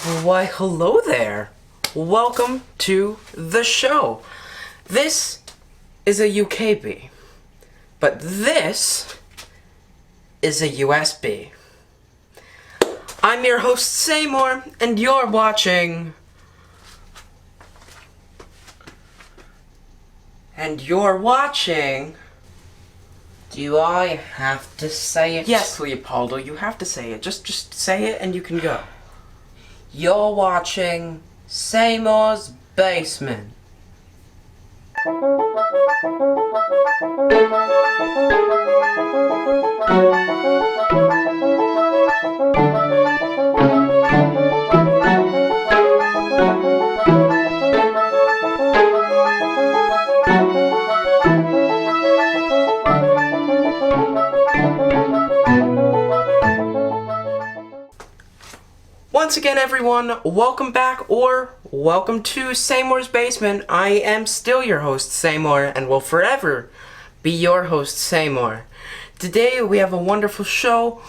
Why, hello there. Welcome to the show. This is a UKB, but this is a USB. I'm your host, Saimore, and you're watching... Do I have to say it? Yes, Leopoldo, you have to say it. Just say it and you can go. You're watching Saimores Basement. Once again, everyone, welcome back or welcome to Saimores Basement. I am still your host, Saimore, and will forever be your host, Saimore. Today, we have a wonderful show.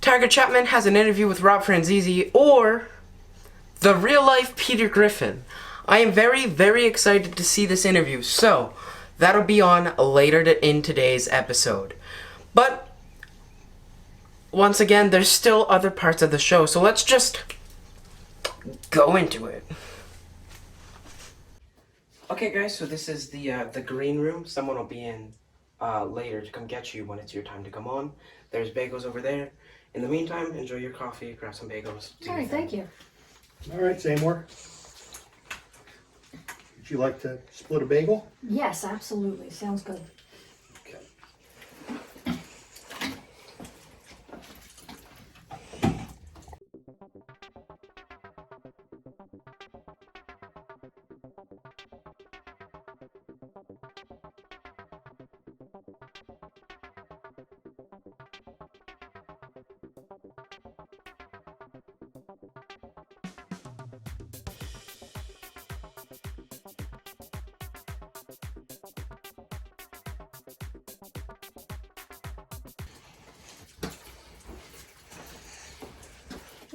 Tiger Chapman has an interview with Rob Franzese, or the Real Life Peter Griffin. I am very, very excited to see this interview, so that'll be on later in today's episode. But once again, there's still other parts of the show, so let's just go into it. Okay, guys, so this is the green room. Someone will be in later to come get you when it's your time to come on. There's bagels over there. In the meantime, enjoy your coffee, grab some bagels. All right, thank you. All right, Saimore. Would you like to split a bagel? Yes, absolutely. Sounds good. Okay.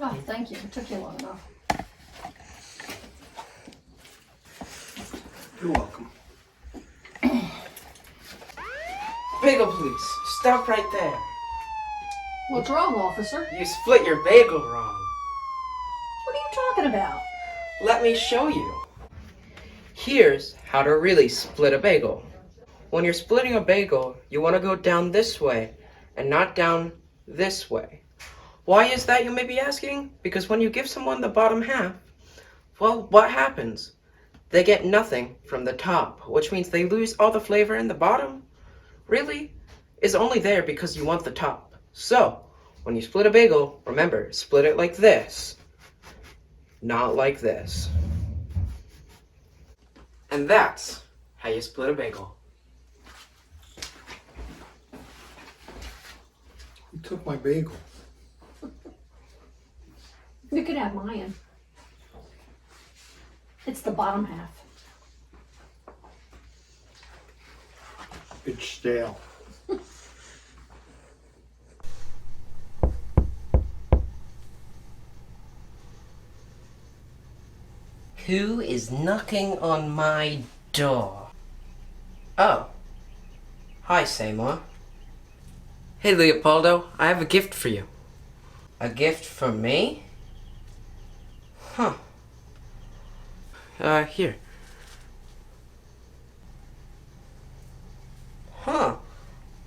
Oh, thank you. It took you long enough. You're welcome. Bagel, please. Stop right there. What's wrong, officer? You split your bagel wrong. What are you talking about? Let me show you. Here's how to really split a bagel. When you're splitting a bagel, you want to go down this way and not down this way. Why is that, you may be asking? Because when you give someone the bottom half, well, what happens? They get nothing from the top, which means they lose all the flavor, and the bottom really is only there because you want the top. So, when you split a bagel, remember, split it like this, not like this. And that's how you split a bagel. Who took my bagel? You could have mine. It's the bottom half. It's stale. Who is knocking on my door? Oh. Hi, Saimore. Hey, Leopoldo, I have a gift for you. A gift for me? Huh. Here. Huh.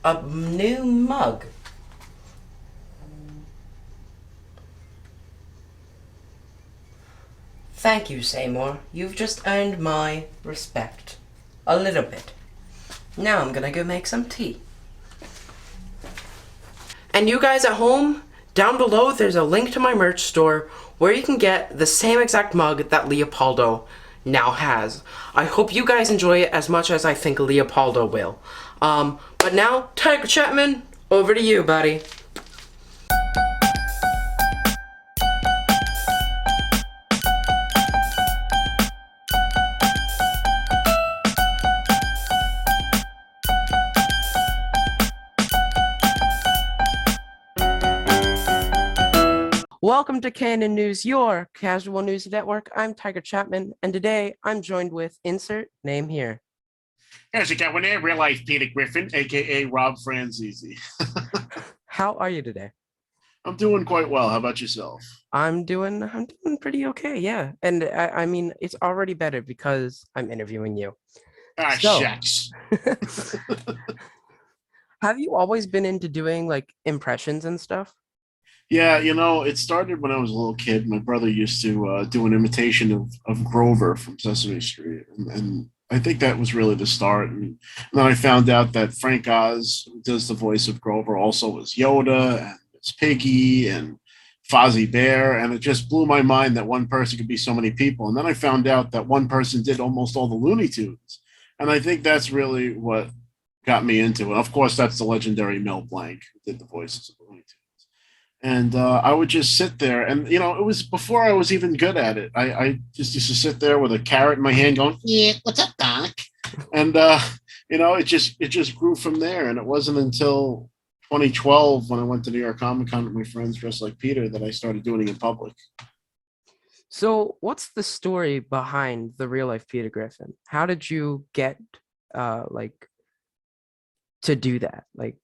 A new mug. Thank you, Saimore. You've just earned my respect. A little bit. Now I'm gonna go make some tea. And you guys at home, down below there's a link to my merch store where you can get the same exact mug that Leopoldo now has. I hope you guys enjoy it as much as I think Leopoldo will. But now, Tiger Chapman, over to you, buddy. Welcome to Canon News, your casual news network. I'm Tiger Chapman, and today I'm joined with insert name here. How's it going there? Real Life Peter Griffin, aka Rob Franzese. How are you today? I'm doing quite well. How about yourself? I'm doing pretty okay, yeah. And I mean, it's already better because I'm interviewing you. Ah, So- shucks. Have you always been into doing like impressions and stuff? Yeah, it started when I was a little kid. My brother used to do an imitation of Grover from Sesame Street. And I think that was really the start. And then I found out that Frank Oz, who does the voice of Grover, also was Yoda and it's Piggy and Fozzie Bear. And it just blew my mind that one person could be so many people. And then I found out that one person did almost all the Looney Tunes. And I think that's really what got me into it. Of course, that's the legendary Mel Blanc who did the voices of the Looney Tunes. And I would just sit there, and it was before I was even good at it. I just used to sit there with a carrot in my hand, going, "Yeah, what's up, Doc?" And it just grew from there. And it wasn't until 2012 when I went to New York Comic Con with my friends dressed like Peter that I started doing it in public. So, what's the story behind the Real Life Peter Griffin? How did you get like to do that? Like,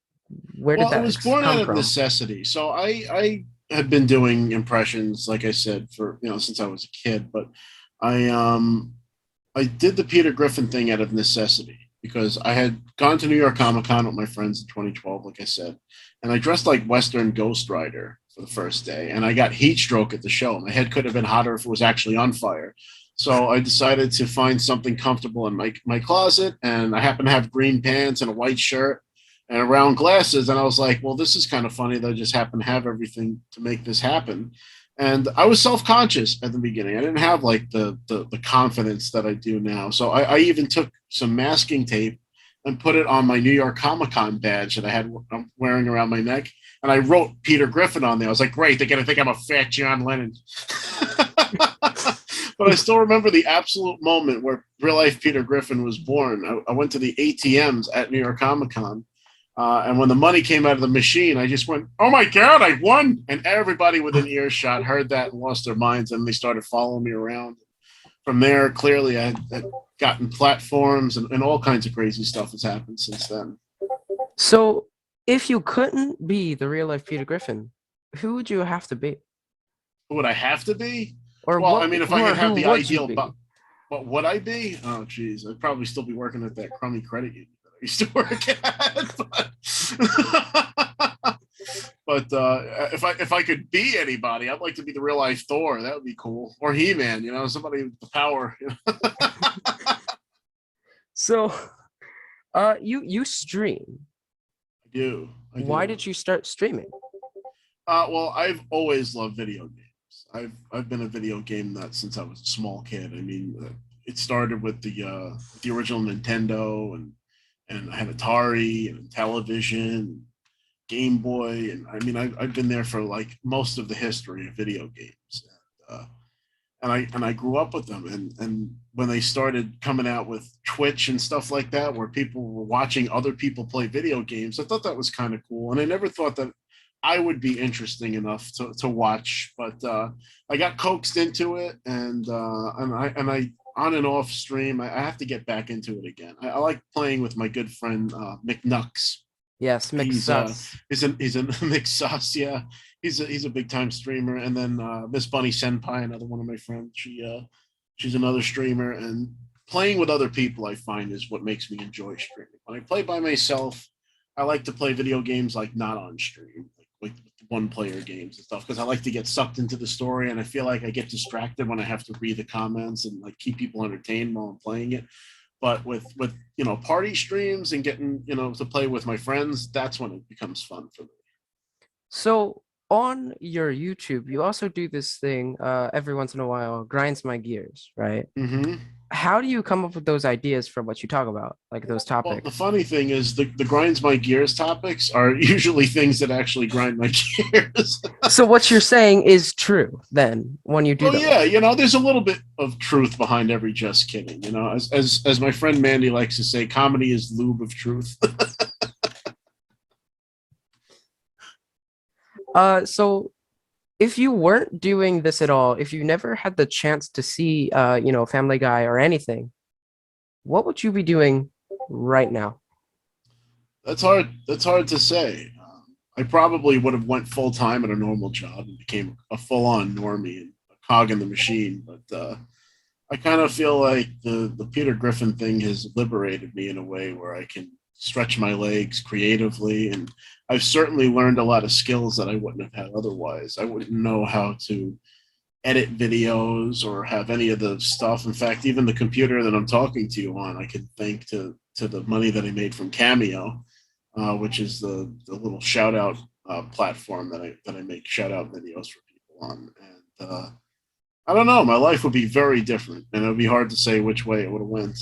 where did Well, that it was born come out of from? necessity. So I had been doing impressions, like I said, for since I was a kid. But I did the Peter Griffin thing out of necessity because I had gone to New York Comic Con with my friends in 2012, like I said, and I dressed like Western Ghost Rider for the first day, and I got heat stroke at the show. My head could have been hotter if it was actually on fire. So I decided to find something comfortable in my closet, and I happened to have green pants and a white shirt and round glasses. And I was like, well, this is kind of funny that I just happen to have everything to make this happen. And I was self-conscious at the beginning. I didn't have like the confidence that I do now. So I even took some masking tape and put it on my New York Comic Con badge that I'm wearing around my neck. And I wrote Peter Griffin on there. I was like, great, they're going to think I'm a fat John Lennon. But I still remember the absolute moment where Real Life Peter Griffin was born. I went to the ATMs at New York Comic Con. And when the money came out of the machine, I just went, "Oh my God, I won!" And everybody within earshot heard that and lost their minds, and they started following me around. From there, clearly, I had gotten platforms and all kinds of crazy stuff has happened since then. So, if you couldn't be the Real Life Peter Griffin, who would you have to be? Who would I have to be? Or Well, what, I mean, if who I or could have who the would you ideal, be? what would I be? Oh, geez, I'd probably still be working at that crummy credit union that I used to work at. But if I could be anybody, I'd like to be the real life Thor. That would be cool. Or He-Man, somebody with the power. So, you stream. I do. Why did you start streaming? Well, I've always loved video games. I've been a video game nut since I was a small kid. I mean, it started with the original Nintendo, and I had Atari and television, Game Boy, and I mean, I've been there for like most of the history of video games. And I grew up with them, and when they started coming out with Twitch and stuff like that, where people were watching other people play video games, I thought that was kind of cool. And I never thought that I would be interesting enough to watch, but I got coaxed into it, and I on and off stream. I have to get back into it again. I like playing with my good friend McNux. Yes, mix He's sus. he's a McSauce, yeah. He's a big time streamer, and then Miss Bunny Senpai, another one of my friends. She's another streamer, and playing with other people I find is what makes me enjoy streaming. When I play by myself, I like to play video games like not on stream, like one player games and stuff, because I like to get sucked into the story, and I feel like I get distracted when I have to read the comments and like keep people entertained while I'm playing it. But with party streams and getting to play with my friends, that's when it becomes fun for me. So on your YouTube, you also do this thing every once in a while, grinds my gears, right? Mm-hmm. How do you come up with those ideas for what you talk about, like those Well, topics? the funny thing is the grinds my gears topics are usually things that actually grind my gears. So what you're saying is true then when you do Oh them. yeah, there's a little bit of truth behind every just kidding. As my friend Mandy likes to say, comedy is lube of truth. So if you weren't doing this at all, if you never had the chance to see, Family Guy or anything, what would you be doing right now? That's hard. That's hard to say. I probably would have went full time at a normal job and became a full on normie and a cog in the machine. But I kind of feel like the Peter Griffin thing has liberated me in a way where I can stretch my legs creatively, and I've certainly learned a lot of skills that I wouldn't have had otherwise. I wouldn't know how to edit videos or have any of the stuff. In fact, even the computer that I'm talking to you on, I can thank to the money that I made from Cameo, which is the little shout out platform that I make shout out videos for people on. And I don't know, my life would be very different, and it would be hard to say which way it would have went.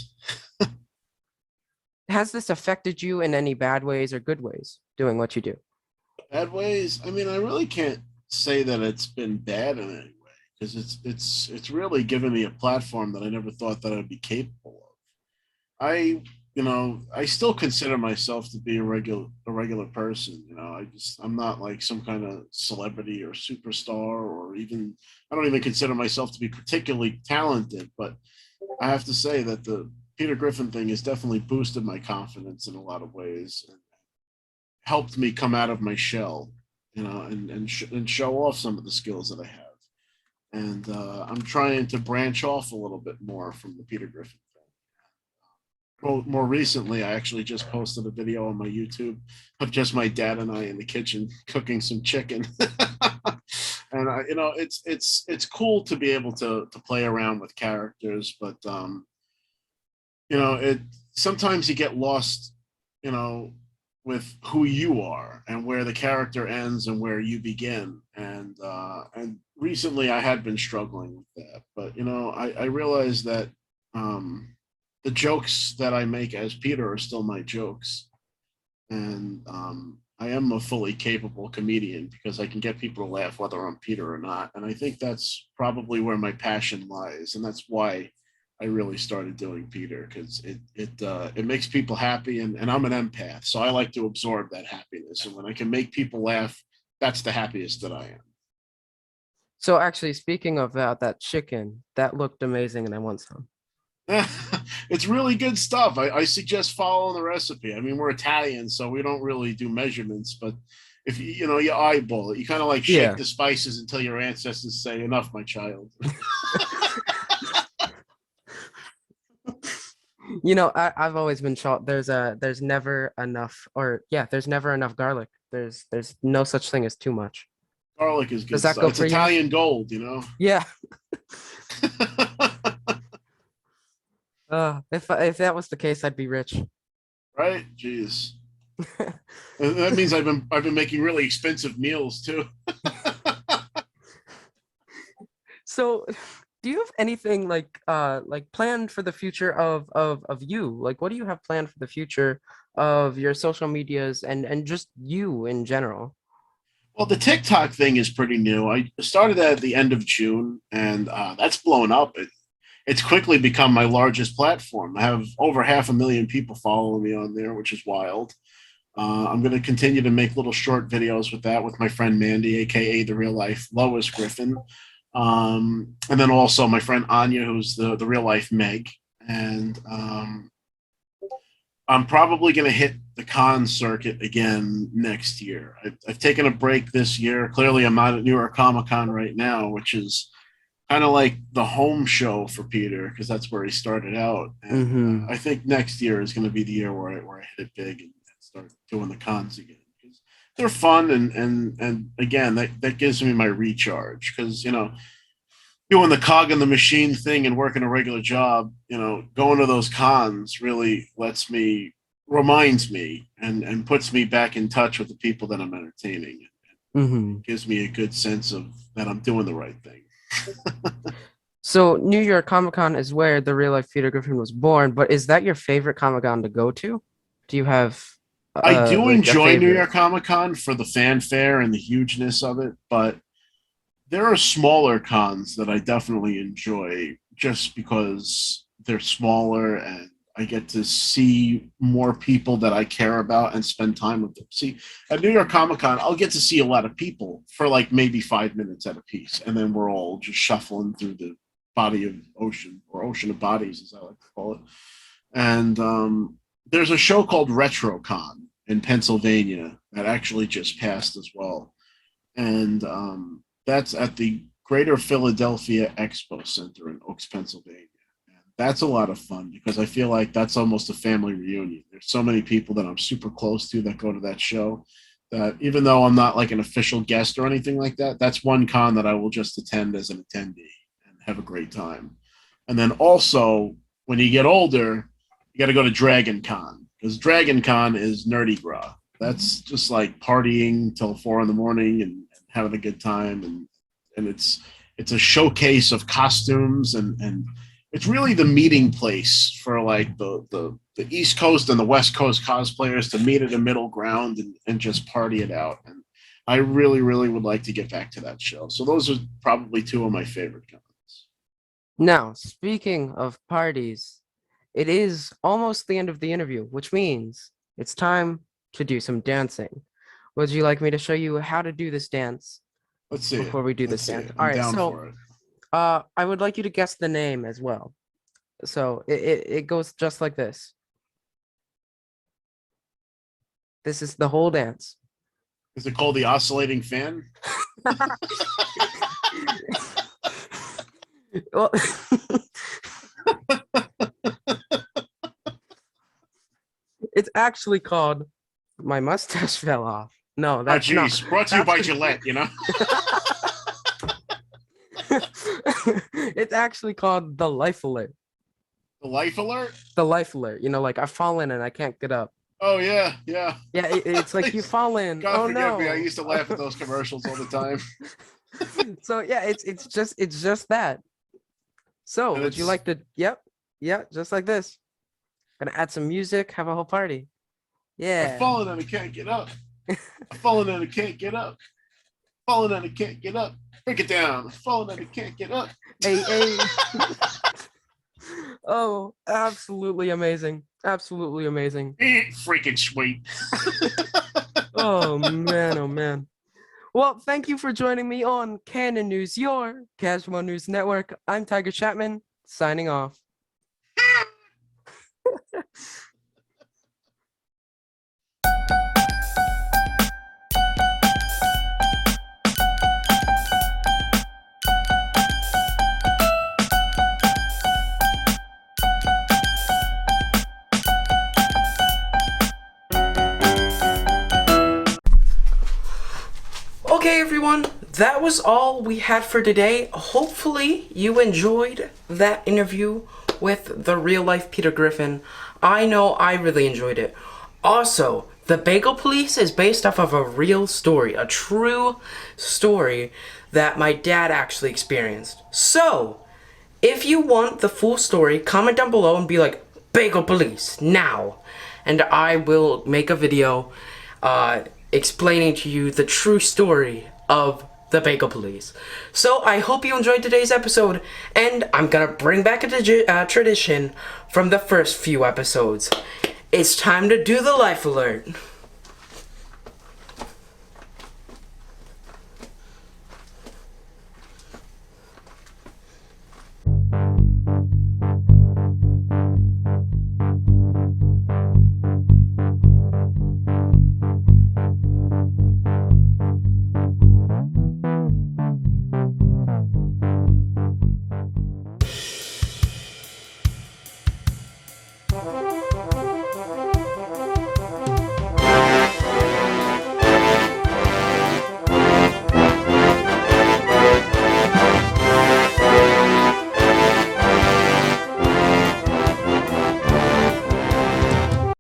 Has this affected you in any bad ways or good ways doing what you do? Bad ways. I mean, I really can't say that it's been bad in any way because it's really given me a platform that I never thought that I'd be capable of. I still consider myself to be a regular person. I'm not like some kind of celebrity or superstar, or even I don't even consider myself to be particularly talented. But I have to say that the Peter Griffin thing has definitely boosted my confidence in a lot of ways and helped me come out of my shell, and show off some of the skills that I have. And I'm trying to branch off a little bit more from the Peter Griffin thing. Well, more recently, I actually just posted a video on my YouTube of just my dad and I in the kitchen cooking some chicken. And it's cool to be able to play around with characters, but it sometimes you get lost, you know, with who you are and where the character ends and where you begin. And recently I had been struggling with that, but I realized that the jokes that I make as Peter are still my jokes, and I am a fully capable comedian because I can get people to laugh whether I'm Peter or not. And I think that's probably where my passion lies, and that's why I really started doing Peter, because it makes people happy, and I'm an empath, so I like to absorb that happiness. And when I can make people laugh, that's the happiest that I am. So actually, speaking of that chicken, that looked amazing and I want some. It's really good stuff. I suggest following the recipe. I mean, we're Italian, so we don't really do measurements, but if you eyeball it, you kind of like shake Yeah. the spices until your ancestors say, "Enough, my child." I've always been taught there's never enough, or yeah, there's never enough garlic. There's no such thing as too much. Garlic is Does good that stuff. go It's for you? Italian gold. Yeah. If that was the case, I'd be rich. Right? Jeez. And that means I've been making really expensive meals too. So, do you have anything like planned for the future of you? Like, what do you have planned for the future of your social medias and just you in general? Well, the TikTok thing is pretty new. I started that at the end of June, and that's blown up. It's quickly become my largest platform. I have over 500,000 people following me on there, which is wild. I'm going to continue to make little short videos with that with my friend Mandy, aka the Real Life Lois Griffin, and then also my friend Anya, who's the Real Life Meg. And I'm probably going to hit the con circuit again next year. I've taken a break this year. Clearly, I'm not at New York Comic Con right now, which is kind of like the home show for Peter because that's where he started out. And Mm-hmm. I think next year is going to be the year where I hit it big and start doing the cons again because they're fun, and again that gives me my recharge because doing the cog in the machine thing and working a regular job, going to those cons really reminds me and puts me back in touch with the people that I'm entertaining. Mm-hmm. It gives me a good sense of that I'm doing the right thing. So New York Comic Con is where the real life Peter Griffin was born, but is that your favorite Comic Con to go to? Do you have I do like a enjoy New favorite? York Comic Con for the fanfare and the hugeness of it, but there are smaller cons that I definitely enjoy just because they're smaller and I get to see more people that I care about and spend time with them. See, at New York Comic Con, I'll get to see a lot of people for like maybe 5 minutes at a piece, and then we're all just shuffling through the body of ocean, or ocean of bodies, as I like to call it. And there's a show called RetroCon in Pennsylvania that actually just passed as well, and that's at the Greater Philadelphia Expo Center in Oaks, Pennsylvania. That's a lot of fun because I feel like that's almost a family reunion. There's so many people that I'm super close to that go to that show that even though I'm not like an official guest or anything like that, that's one con that I will just attend as an attendee and have a great time. And then also, when you get older, you got to go to Dragon Con because Dragon Con is nerdy gras. That's just like partying till 4 a.m. and having a good time. And it's a showcase of costumes and it's really the meeting place for like the East Coast and the West Coast cosplayers to meet at a middle ground and just party it out. And I really, really would like to get back to that show. So those are probably two of my favorite cons. Now, speaking of parties, it is almost the end of the interview, which means it's time to do some dancing. Would you like me to show you how to do this dance Let's see. before we do Let's this see dance? it. All I'm right, down so for it. I would like you to guess the name as well. So it goes just like this. This is the whole dance. Is it called the oscillating fan? Well, it's actually called My Mustache Fell Off. No, Oh, that's not. geez. Brought to you by Gillette, you know? It's actually called the Life Alert. The life alert? The Life Alert. You know, like I've fallen and I can't get up. Oh, yeah, yeah. Yeah, it's like you fall in. God Oh forgive no. me. I used to laugh at those commercials all the time. So yeah, it's just that. So And would you it's- like to? Yep, yeah, just like this. Gonna add some music, have a whole party. Yeah. I've fallen and I can't get up. I've fallen and I can't get up. Fallen and I can't get up. Break it down. I've fallen and I can't get up. Hey. Oh, absolutely amazing. Absolutely amazing. Freaking sweet. Oh man, oh man. Well, thank you for joining me on Canon News, your casual news network. I'm Tiger Chapman, signing off. Okay, everyone, that was all we had for today. Hopefully, you enjoyed that interview with the Real Life Peter Griffin. I know I really enjoyed it. Also, the Bagel Police is based off of a real story, a true story that my dad actually experienced. So, if you want the full story, comment down below and be like, Bagel Police, now. And I will make a video explaining to you the true story of the Bagel Police. So I hope you enjoyed today's episode, and I'm gonna bring back a tradition from the first few episodes. It's time to do the Life Alert.